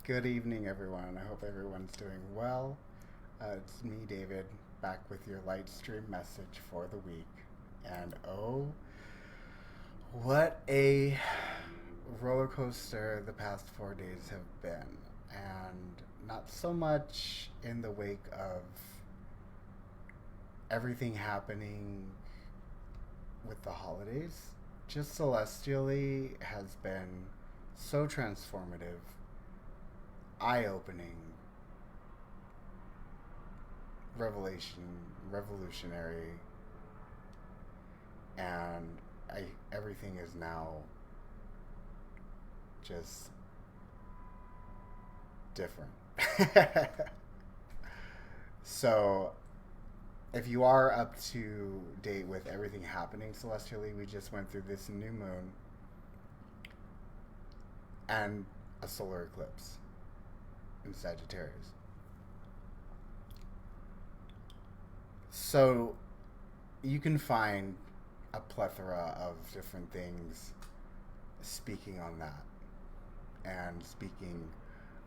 Good evening, everyone. I hope everyone's doing well. It's me, David, back with your light stream message for the week. And oh, what a roller coaster the past 4 days have been. And not so much in the wake of everything happening with the holidays, just celestially has been so transformative, eye opening, revelation, revolutionary, and everything is now just different. So, if you are up to date with everything happening celestially, we just went through this new moon and a solar eclipse in Sagittarius. So you can find a plethora of different things speaking on that and speaking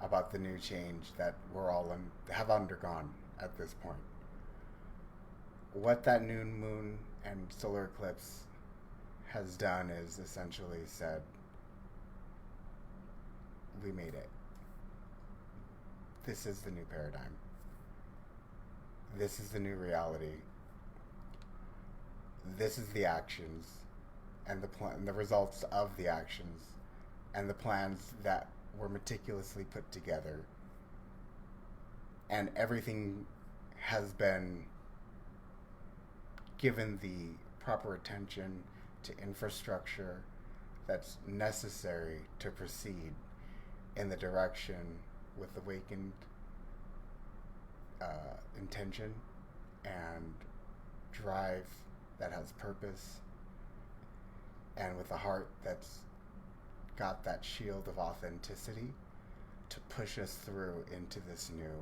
about the new change that we're all have undergone at this point. What that new moon and solar eclipse has done is essentially said, we made it. This is the new paradigm. This is the new reality. This is the actions and the results of the actions and the plans that were meticulously put together. And everything has been given the proper attention to infrastructure that's necessary to proceed in the direction with awakened intention and drive that has purpose, and with a heart that's got that shield of authenticity to push us through into this new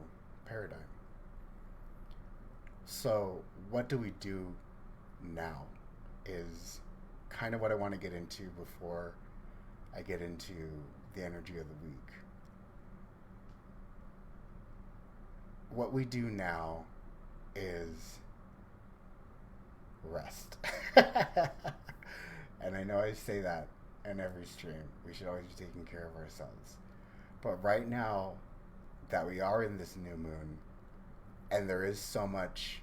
paradigm. So, what do we do now is kind of what I want to get into before I get into the energy of the week. What we do now is rest. And I know I say that in every stream. We should always be taking care of ourselves. But right now that we are in this new moon, and there is so much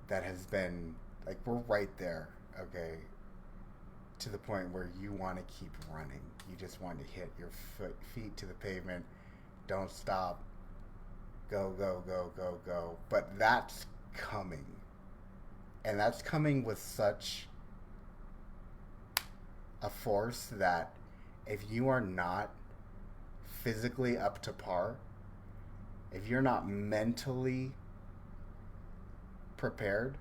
that has been, like, we're right there, okay, to the point where you want to keep running. You just want to hit your feet to the pavement. Don't stop. Go, go, go, go, go. But that's coming. And that's coming with such a force that if you are not physically up to par, if you're not mentally prepared,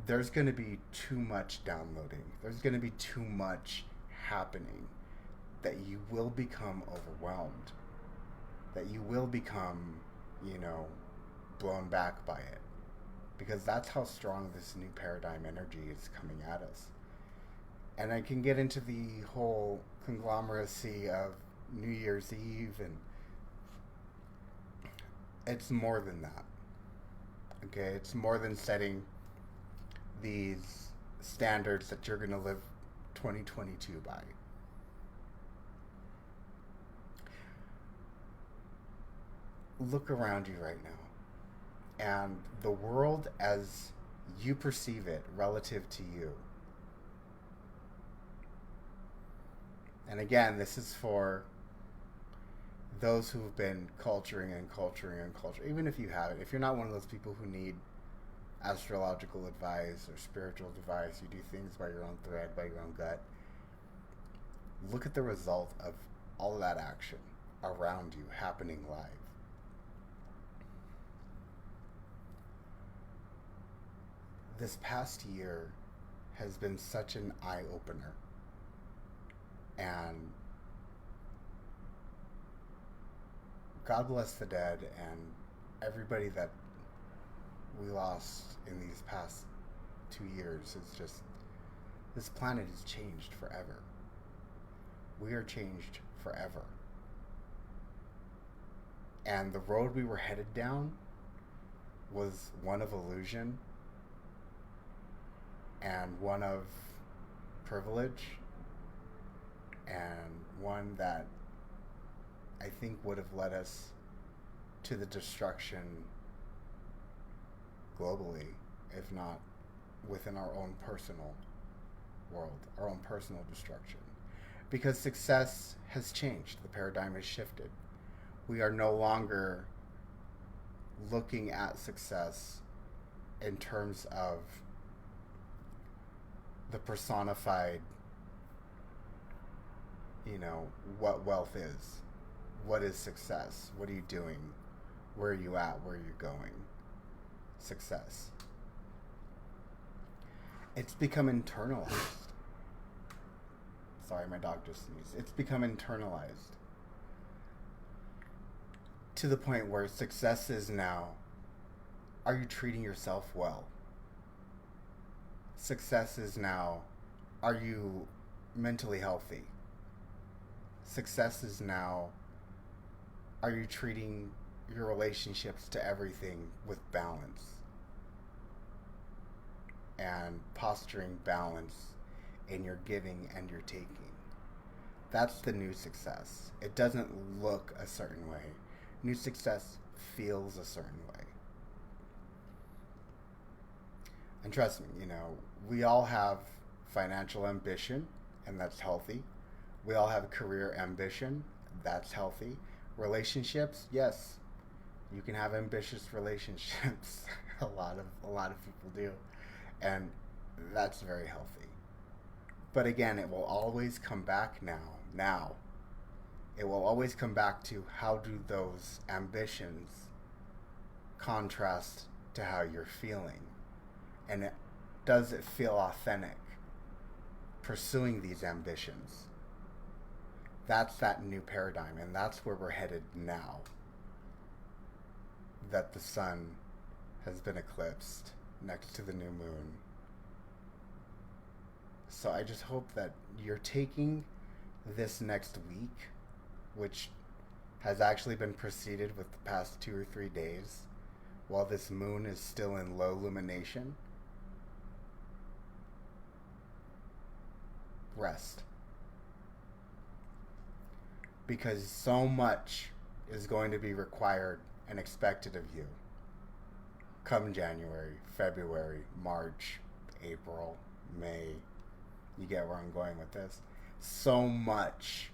there's going to be too much downloading. There's going to be too much happening that you will become overwhelmed, that you will become, blown back by it. Because that's how strong this new paradigm energy is coming at us. And I can get into the whole conglomeracy of New Year's Eve, and it's more than that. Okay, it's more than setting these standards that you're going to live 2022 by. Look around you right now, and the world as you perceive it relative to you. And again, this is for those who've been culturing and culturing and culturing. Even if you haven't, if you're not one of those people who need astrological advice or spiritual advice, you do things by your own thread, by your own gut. Look at the result of all of that action around you happening live. This past year has been such an eye-opener. And God bless the dead and everybody that we lost in these past 2 years. It's just, this planet has changed forever. We are changed forever. And the road we were headed down was one of illusion and one of privilege and one that I think would have led us to the destruction globally, if not within our own personal world, our own personal destruction. Because success has changed, the paradigm has shifted. We are no longer looking at success in terms of the personified, what wealth is. What is success? What are you doing? Where are you at? Where are you going? Success. It's become internalized. Sorry, my dog just sneezed. It's become internalized. To the point where success is now, are you treating yourself well? Success is now, are you mentally healthy? Success is now, are you treating your relationships to everything with balance? And posturing balance in your giving and your taking. That's the new success. It doesn't look a certain way. New success feels a certain way. And trust me, we all have financial ambition, and that's healthy. We all have career ambition, that's healthy. Relationships, yes, you can have ambitious relationships. a lot of people do, and that's very healthy. But again, it will always come back now. It will always come back to how do those ambitions contrast to how you're feeling. And does it feel authentic pursuing these ambitions? That's that new paradigm, and that's where we're headed now. That the sun has been eclipsed next to the new moon. So I just hope that you're taking this next week, which has actually been preceded with the past 2 or 3 days, while this moon is still in low lumination. Rest. Because so much is going to be required and expected of you come January, February, March, April, May. You get where I'm going with this? So much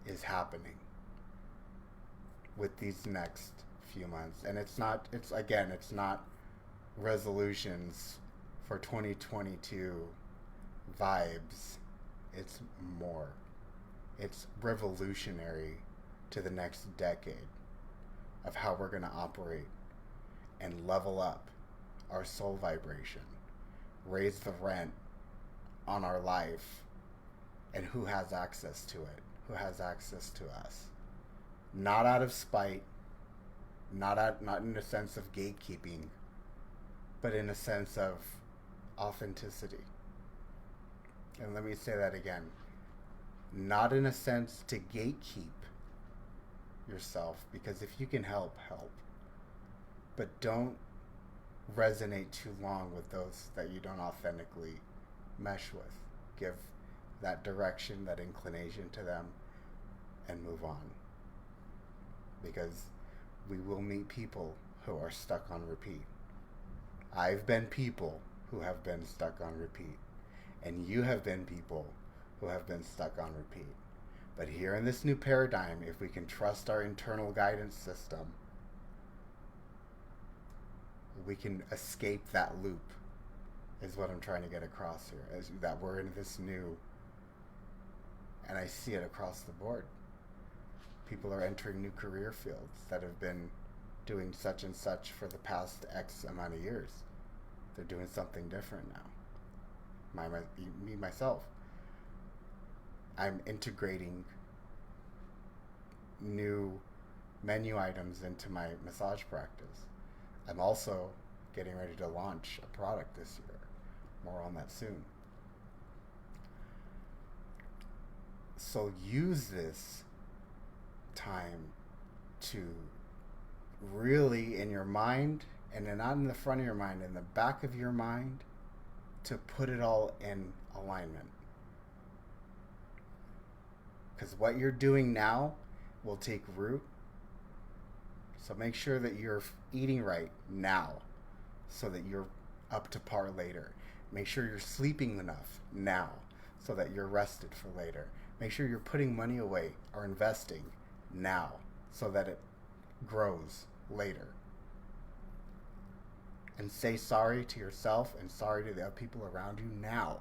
is happening with these next few months. And it's not resolutions for 2022 vibes. It's more. It's revolutionary to the next decade of how we're going to operate and level up our soul vibration, raise the rent on our life, and who has access to it, who has access to us. Not out of spite, not in a sense of gatekeeping, but in a sense of authenticity. And let me say that again. Not in a sense to gatekeep yourself, because if you can help. But don't resonate too long with those that you don't authentically mesh with. Give that direction, that inclination to them, and move on. Because we will meet people who are stuck on repeat. I've been people who have been stuck on repeat. And you have been people who have been stuck on repeat. But here in this new paradigm, if we can trust our internal guidance system, we can escape that loop, is what I'm trying to get across here. Is that we're in this new, and I see it across the board. People are entering new career fields that have been doing such and such for the past X amount of years. They're doing something different now. Me, myself. I'm integrating new menu items into my massage practice. I'm also getting ready to launch a product this year. More on that soon. So use this time to really in your mind, and then not in the front of your mind, in the back of your mind, to put it all in alignment. Because what you're doing now will take root. So make sure that you're eating right now so that you're up to par later. Make sure you're sleeping enough now so that you're rested for later. Make sure you're putting money away or investing now so that it grows later. And say sorry to yourself and sorry to the other people around you now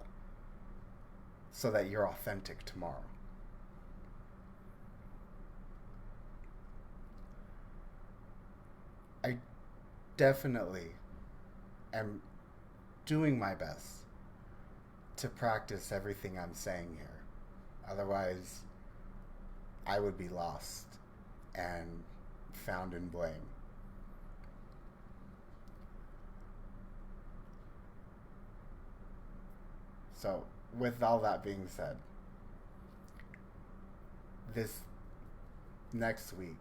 so that you're authentic tomorrow. I definitely am doing my best to practice everything I'm saying here. Otherwise, I would be lost and found in blame. So, with all that being said, this next week,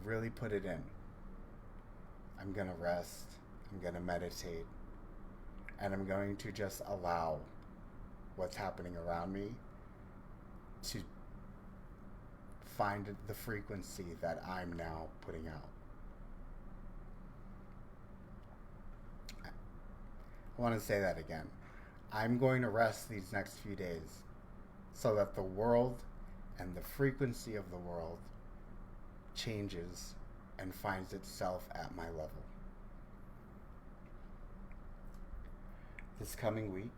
really put it in. I'm going to rest, I'm going to meditate, and I'm going to just allow what's happening around me to find the frequency that I'm now putting out. I want to say that again. I'm going to rest these next few days so that the world and the frequency of the world changes and finds itself at my level. This coming week,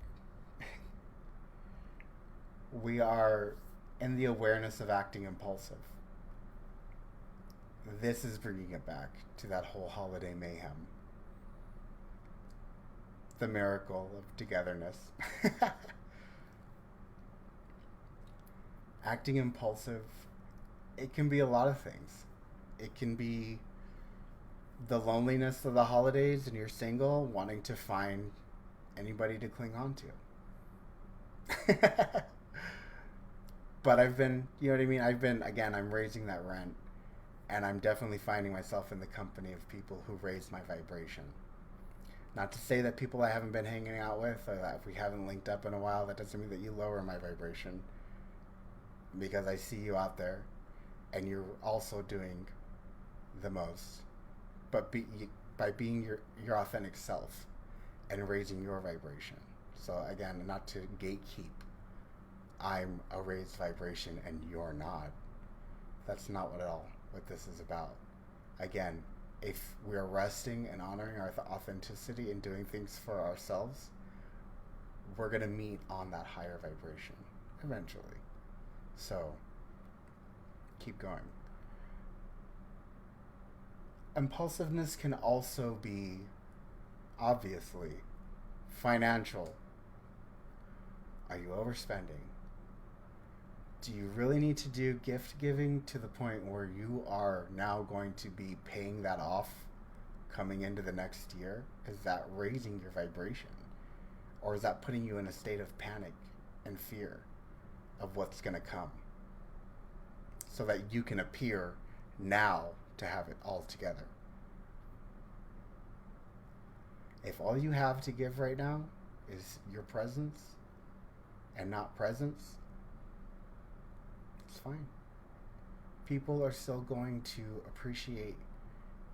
we are in the awareness of acting impulsive. This is bringing it back to that whole holiday mayhem. The miracle of togetherness. Acting impulsive, it can be a lot of things. It can be the loneliness of the holidays and you're single, wanting to find anybody to cling on to. But I've been, you know what I mean? I'm raising that rent, and I'm definitely finding myself in the company of people who raise my vibration. Not to say that people I haven't been hanging out with, or that if we haven't linked up in a while, that doesn't mean that you lower my vibration. Because I see you out there, and you're also doing the most. But by being your authentic self and raising your vibration. So again, not to gatekeep. I'm a raised vibration and you're not. That's not what this is about. Again, if we're resting and honoring our authenticity and doing things for ourselves, we're going to meet on that higher vibration eventually. So, keep going. Impulsiveness can also be, obviously, financial. Are you overspending? Do you really need to do gift giving to the point where you are now going to be paying that off coming into the next year? Is that raising your vibration? Or is that putting you in a state of panic and fear of what's going to come? So that you can appear now to have it all together. If all you have to give right now is your presence and not presence, it's fine. People are still going to appreciate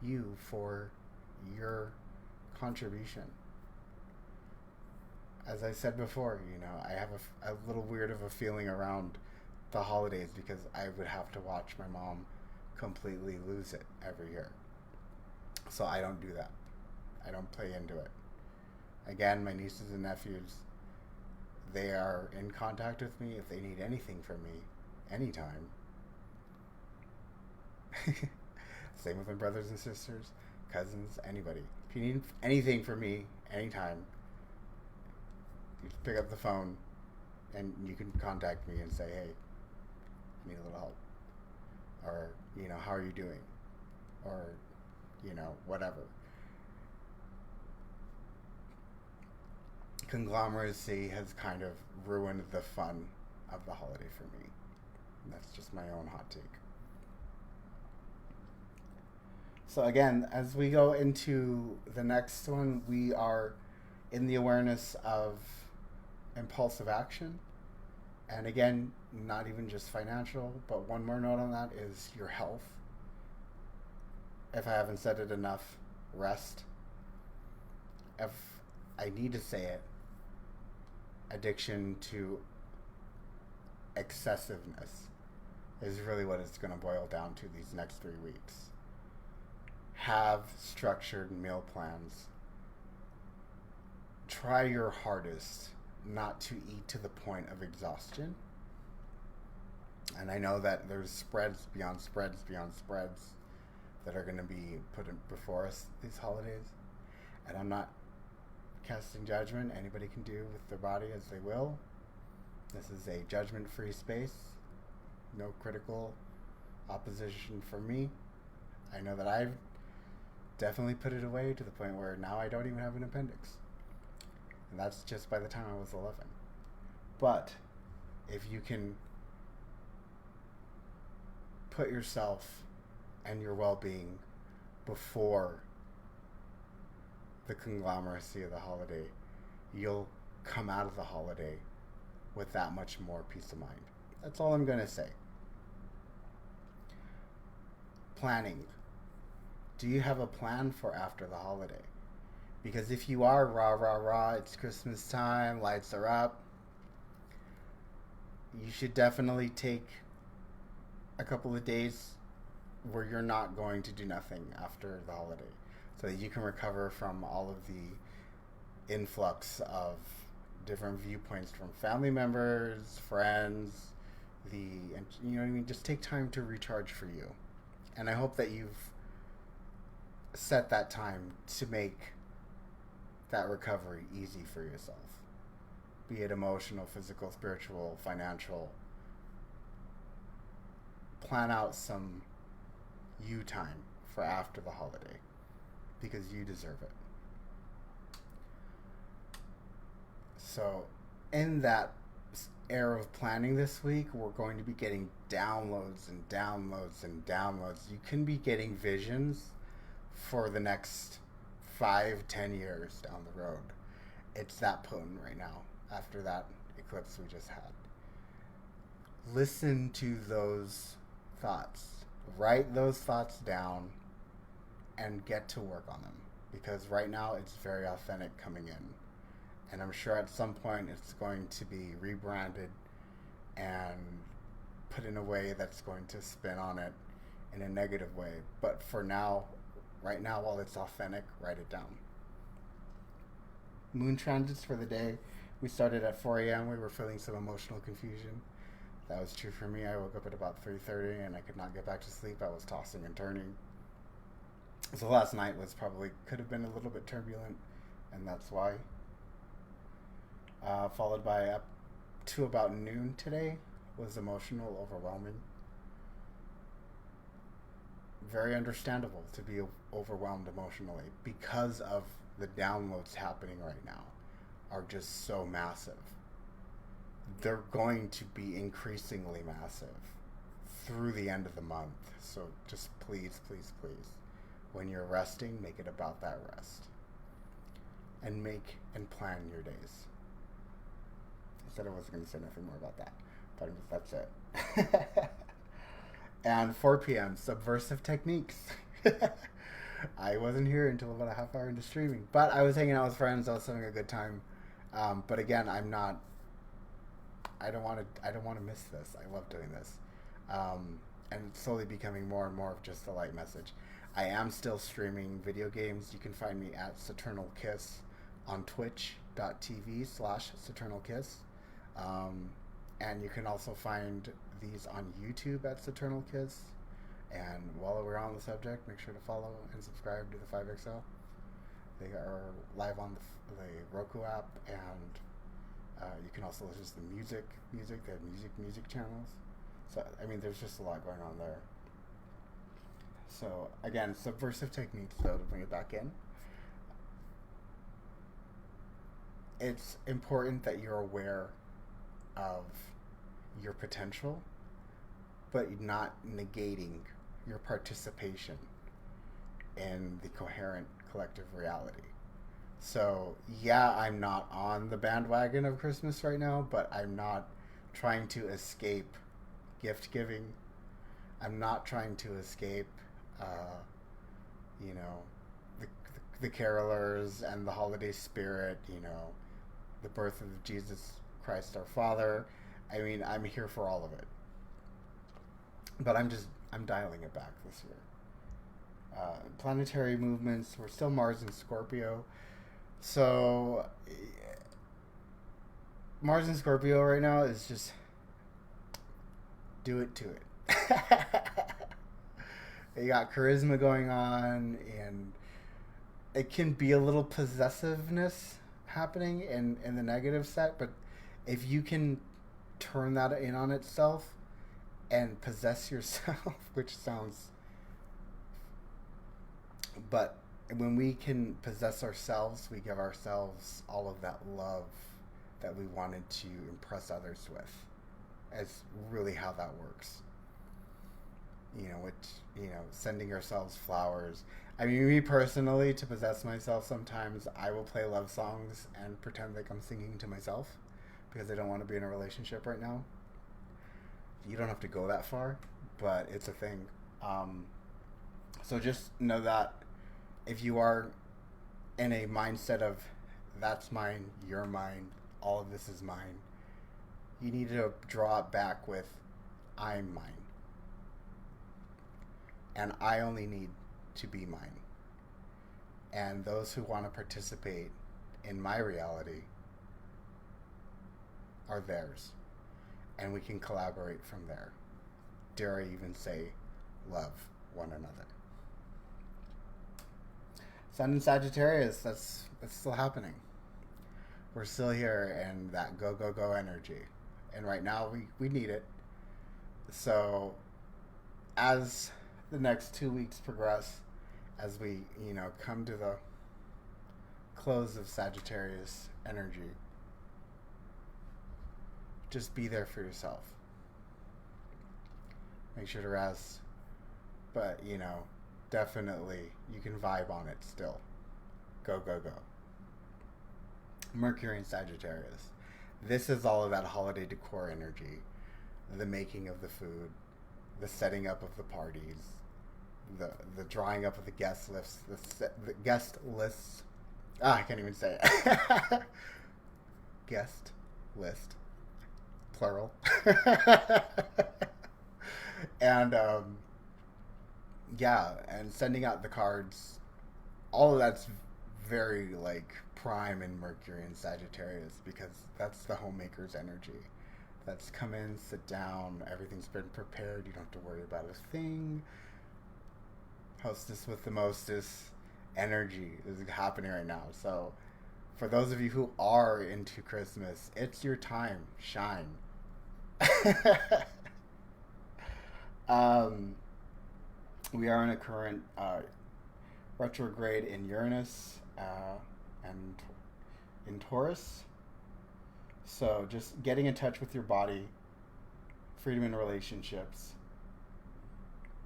you for your contribution. As I said before, I have a little weird of a feeling around the holidays because I would have to watch my mom completely lose it every year. So I don't do that. I don't play into it. Again, my nieces and nephews, they are in contact with me if they need anything from me, anytime. Same with my brothers and sisters, cousins, anybody. If you need anything from me, anytime, you just pick up the phone and you can contact me and say, hey, I need a little help. Or, how are you doing? Or, whatever. Conglomeracy has kind of ruined the fun of the holiday for me. And that's just my own hot take. So again, as we go into the next one, we are in the awareness of impulsive action. And again, not even just financial, but one more note on that is your health. If I haven't said it enough, rest. If I need to say it, addiction to excessiveness is really what it's going to boil down to these next 3 weeks. Have structured meal plans. Try your hardest not to eat to the point of exhaustion. And I know that there's spreads beyond spreads beyond spreads that are going to be put before us these holidays. And I'm not casting judgment. Anybody can do with their body as they will. This is a judgment-free space. No critical opposition from me. I know that I've definitely put it away to the point where now I don't even have an appendix. And that's just by the time I was 11. But if you can put yourself and your well-being before the conglomeracy of the holiday, you'll come out of the holiday with that much more peace of mind. That's all I'm going to say. Planning. Do you have a plan for after the holiday? Because if you are rah, it's Christmas time, lights are up, you should definitely take a couple of days where you're not going to do nothing after the holiday so that you can recover from all of the influx of different viewpoints from family members, friends, and you know what I mean? Just take time to recharge for you. And I hope that you've set that time to make that recovery easy for yourself. Be it emotional, physical, spiritual, financial. Plan out some you time for after the holiday because you deserve it. So in that era of planning this week, we're going to be getting downloads and downloads and downloads. You can be getting visions for the next 5-10 years down the road. It's that potent right now after that eclipse we just had. Listen to those thoughts. Write those thoughts down and get to work on them because right now it's very authentic coming in. And I'm sure at some point it's going to be rebranded and put in a way that's going to spin on it in a negative way. But for now, right now, while it's authentic, write it down. Moon transits for the day. We started at 4 a.m. We were feeling some emotional confusion. That was true for me. I woke up at about 3:30 and I could not get back to sleep. I was tossing and turning. So last night could have been a little bit turbulent, and that's why. Followed by up to about noon today was emotional, overwhelming. Very understandable to be overwhelmed emotionally because of the downloads happening right now are just so massive. They're going to be increasingly massive through the end of the month. So just please, please, please, when you're resting, make it about that rest. And make and plan your days. I said I wasn't going to say nothing more about that, but that's it. And 4 p.m., subversive techniques. I wasn't here until about a half hour into streaming, but I was hanging out with friends. I was having a good time. But again, I don't want to miss this. I love doing this. And it's slowly becoming more and more of just a light message. I am still streaming video games. You can find me at Saturnal Kiss on twitch.tv/Saturnal Kiss. And you can also find these on YouTube at Saturnal Kiss. And while we're on the subject, make sure to follow and subscribe to the 5XL. They are live on the Roku app, and you can also listen to the music. They have music channels. So, I mean, there's just a lot going on there. So, again, subversive techniques, though, to bring it back in. It's important that you're aware of your potential, but not negating your participation in the coherent collective reality. So, yeah, I'm not on the bandwagon of Christmas right now, but I'm not trying to escape gift giving. I'm not trying to escape, uh, you know, the carolers and the holiday spirit, the birth of Jesus Christ our Father. I mean, I'm here for all of it. But I'm dialing it back this year. Planetary movements, we're still Mars and Scorpio. So, Mars and Scorpio right now is just do it to it. You got charisma going on, and it can be a little possessiveness happening in the negative set, but if you can turn that in on itself and possess yourself, which sounds, but when we can possess ourselves, we give ourselves all of that love that we wanted to impress others with. It's really how that works. Sending ourselves flowers. I mean, me personally, to possess myself, sometimes I will play love songs and pretend like I'm singing to myself because I don't want to be in a relationship right now. You don't have to go that far, but it's a thing. So just know that if you are in a mindset of that's mine, you're mine, all of this is mine, you need to draw it back with I'm mine. And I only need to be mine. And those who want to participate in my reality are theirs. And we can collaborate from there. Dare I even say, love one another. Sun in Sagittarius, that's still happening. We're still here in that go, go, go energy. And right now we need it. So as the next 2 weeks progress, as we, come to the close of Sagittarius energy, just be there for yourself. Make sure to rest. But, definitely you can vibe on it still. Go, go, go. Mercury in Sagittarius. This is all of that holiday decor energy. The making of the food, the setting up of the parties, the drawing up of the guest lists, the guest lists. I can't even say it. Guest list, plural. And and sending out the cards. All of that's very prime in Mercury and Sagittarius because that's the homemaker's energy. That's come in, sit down, everything's been prepared, you don't have to worry about a thing. Hostess with the mostest energy is happening right now. So for those of you who are into Christmas, it's your time. Shine. We are in a current retrograde in Uranus and in Taurus. So just getting in touch with your body, freedom in relationships.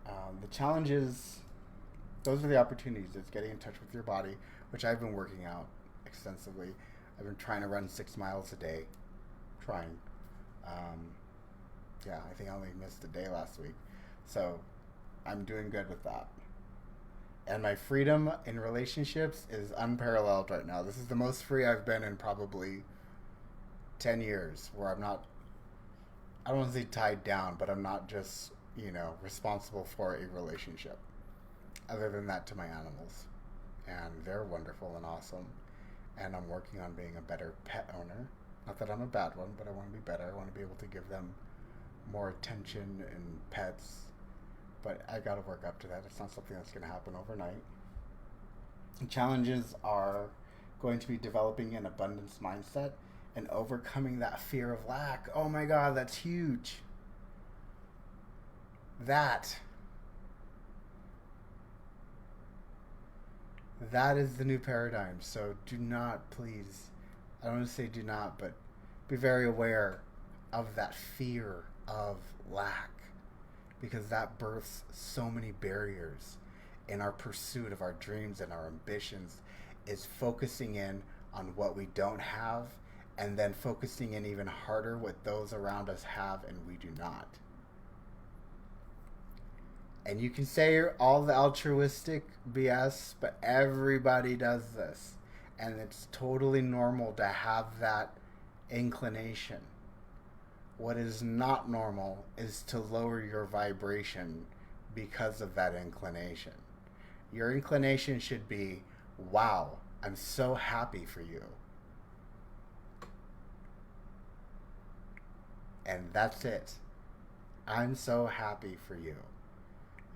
The challenges, those are the opportunities. It's getting in touch with your body, which I've been working out extensively. I've been trying to run 6 miles a day. Trying. I think I only missed a day last week. So I'm doing good with that. And my freedom in relationships is unparalleled right now. This is the most free I've been in probably 10 years, where I'm not, I don't want to say tied down, but I'm not just, responsible for a relationship. Other than that, to my animals. And they're wonderful and awesome. And I'm working on being a better pet owner. Not that I'm a bad one, but I want to be better. I want to be able to give them more attention and pets. But I got to work up to that. It's not something that's going to happen overnight. The challenges are going to be developing an abundance mindset and overcoming that fear of lack. Oh my God, that's huge. That is the new paradigm. So do not, please, I don't want to say do not, but be very aware of that fear of lack, because that births so many barriers in our pursuit of our dreams and our ambitions is focusing in on what we don't have and then focusing in even harder what those around us have and we do not. And you can say all the altruistic BS, but everybody does this. And it's totally normal to have that inclination. What is not normal is to lower your vibration because of that inclination. Your inclination should be, wow, I'm so happy for you. And that's it. I'm so happy for you.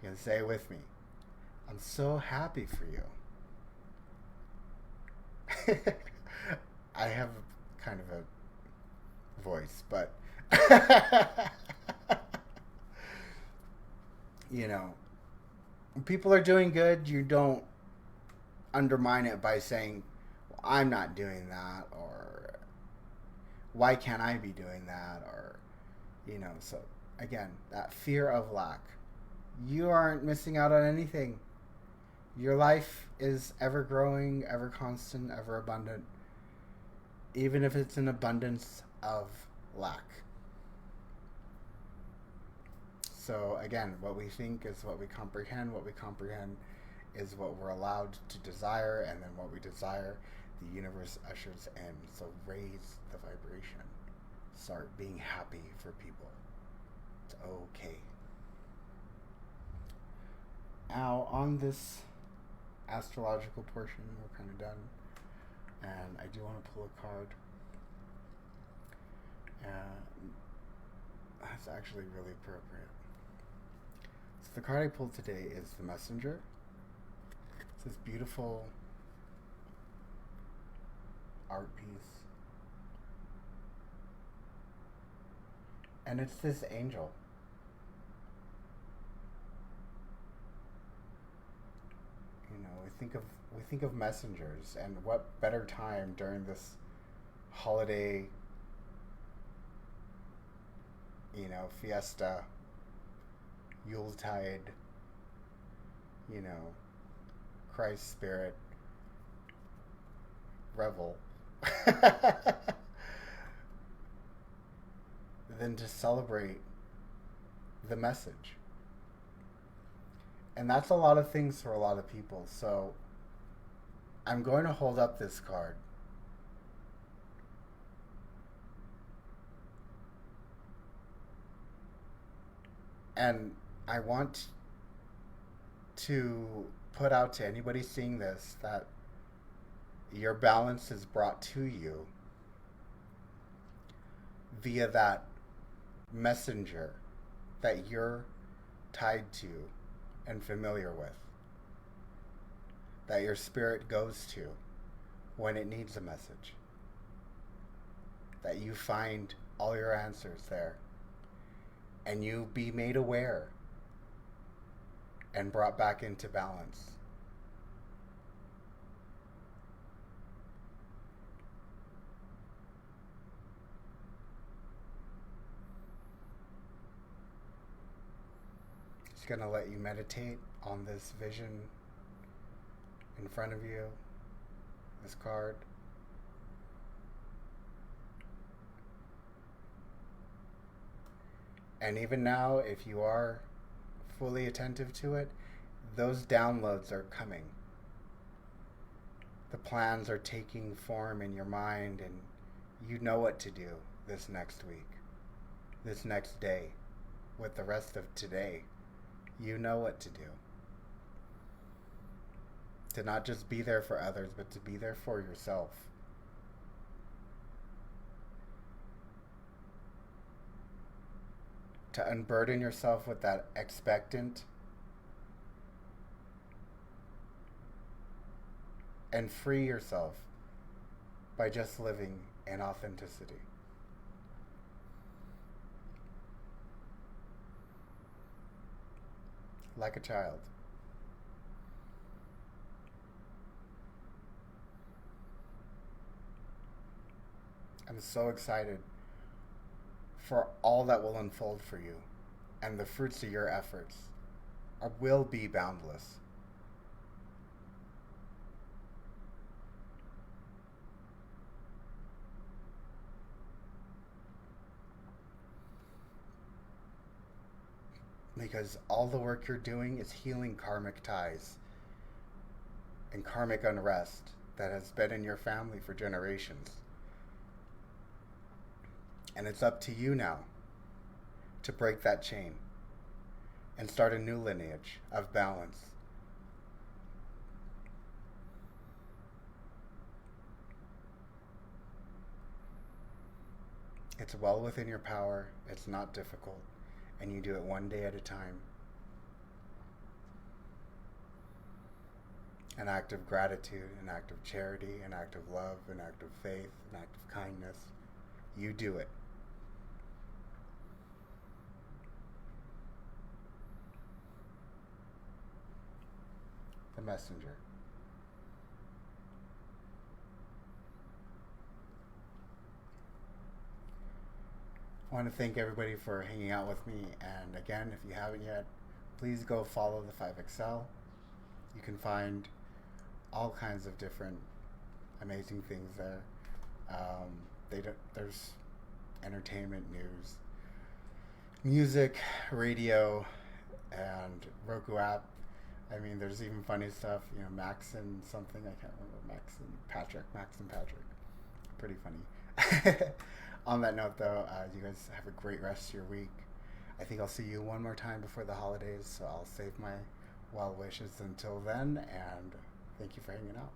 You can say it with me. I'm so happy for you. I have kind of a voice, but you know, when people are doing good, you don't undermine it by saying, well, I'm not doing that, or why can't I be doing that, or, you know, so again, that fear of lack. You aren't missing out on anything. Your life is ever growing, ever constant, ever abundant, even if it's an abundance of lack. So again, what we think is what we comprehend. What we comprehend is what we're allowed to desire, and then what we desire, the universe ushers in. So raise the vibration. Start being happy for people. It's okay. Now, on this astrological portion, we're kind of done. And I do want to pull a card. That's actually really appropriate. So the card I pulled today is the Messenger. It's this beautiful art piece. And it's this angel. You know, we think of messengers, and what better time during this holiday, you know, fiesta, Yuletide, you know, Christ spirit, revel, than to celebrate the message. And that's a lot of things for a lot of people. So I'm going to hold up this card. And I want to put out to anybody seeing this that your balance is brought to you via that messenger that you're tied to and familiar with, that your spirit goes to when it needs a message, that you find all your answers there, and you be made aware and brought back into balance. Just going to let you meditate on this vision in front of you, this card. And even now, if you are fully attentive to it, those downloads are coming. The plans are taking form in your mind, and you know what to do this next week, this next day, with the rest of today. You know what to do. To not just be there for others, but to be there for yourself. To unburden yourself with that expectant and free yourself by just living in authenticity. Like a child. I'm so excited for all that will unfold for you, and the fruits of your efforts will be boundless. because all the work you're doing is healing karmic ties and karmic unrest that has been in your family for generations. And it's up to you now to break that chain and start a new lineage of balance. It's well within your power, it's not difficult, and you do it one day at a time. An act of gratitude, an act of charity, an act of love, an act of faith, an act of kindness. You do it. The messenger. I want to thank everybody for hanging out with me. And again, if you haven't yet, please go follow the 5XL. You can find all kinds of different amazing things there. There's entertainment, news, music, radio, and Roku app. I mean, there's even funny stuff. Max and something. I can't remember. Max and Patrick. Pretty funny. On that note, though, you guys have a great rest of your week. I think I'll see you one more time before the holidays, so I'll save my well wishes until then, and thank you for hanging out.